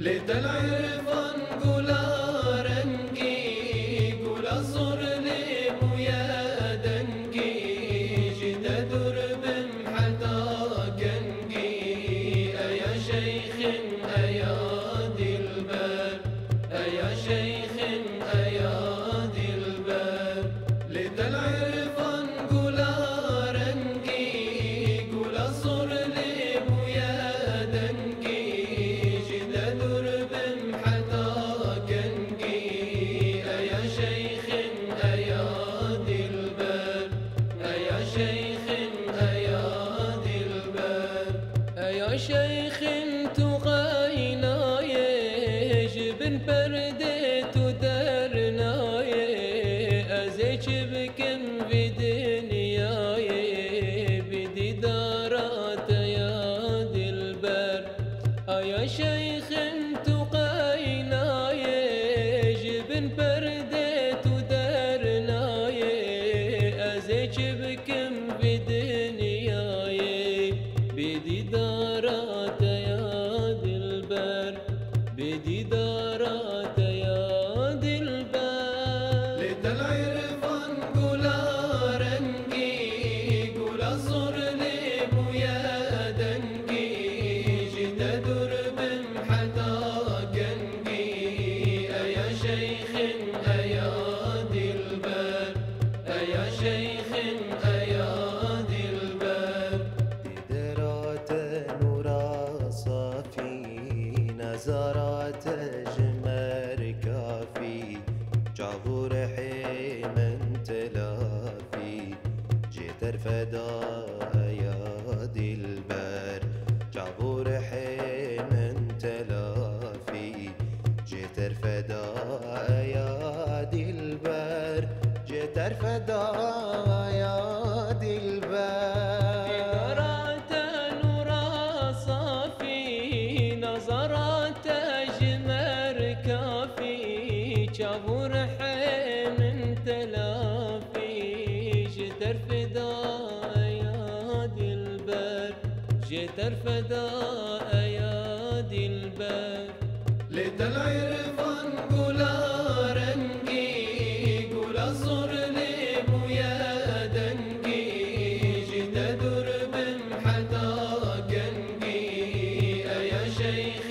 لدل عرفان قولا رنقي قولا صور لي مويا دنقي جدا درب محدا قنقي أيا شيخ أيا دلبر أيا شيخ أيا دلبر لدل عرفان قولا رنقي قولا صور لي مويا دنقي درب محدا قنقي أيا شيخ أيا دلبر أيا شيخ أيا دلبر أيا شيخ تغيناي جبن برديت ودرناي أزيج بكم في دنياي بدي دارات يا دلبر أيا شيخ تقيناي جبن برديت ودرناي أزيج بكم في دنياي بدي دارات يا دلبر بدي دارات يا دلبر لدل عرفان قولا رنقي قولا صور لي مويا دنقي جدا درب محدا قنقي أيا شيخ أيا دلبر أيا شيخ أيا دلبر درات نورا صافي نزارات جمر كافي جابور حيمن تلافي جيتر فدا يا دلبر جابور حيمن تلافي جيتر فدا يا دلبر جيتر فدا يا دلبر نظرات أجمر كافي جابور حيمن تلافي جتر فدا يا دلبر جتر فدا يا دلبر لدل عرفان قولا رنقي قولا صور لي مويا دنقي جدا درب محدا قنقي أيا شيخ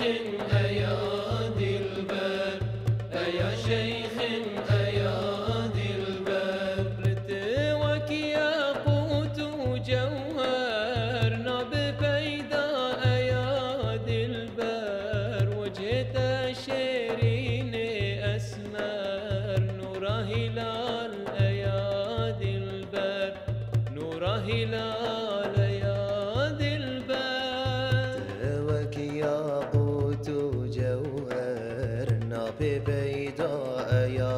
أيا دلبر أيا شيخ أيا دلبر رتوك ياقوت وجوهر ناب بيدا يا دلبر وجهت شيرين أسمر نور هلال يا دلبر نور هلال يا دلبر توك ياقوت وجوهر ناب بيضاء يا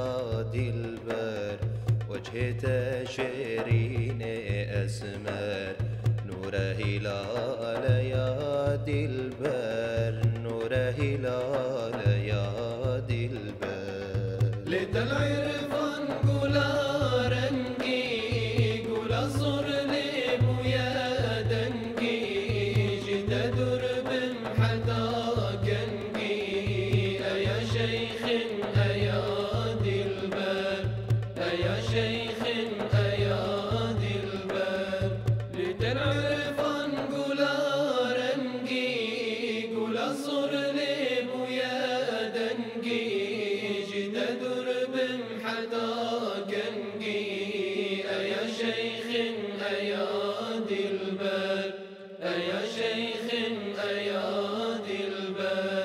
دلبر وجهت شيرين أسمر نور هلال يا دلبر نور هلال يا دلبر لدل عرفان قولا رنقي قولا صور لي مويا دنقي جدا درب محدا قنقي أيا شيخ أيا دلبر أيا شيخ أيا دلبر لدل عرفان قولا رنقي قولا صور لي مويا دنقي جدا درب محدا قنقي أيا شيخ أيا دلبر أيا شيخ أيا دلبر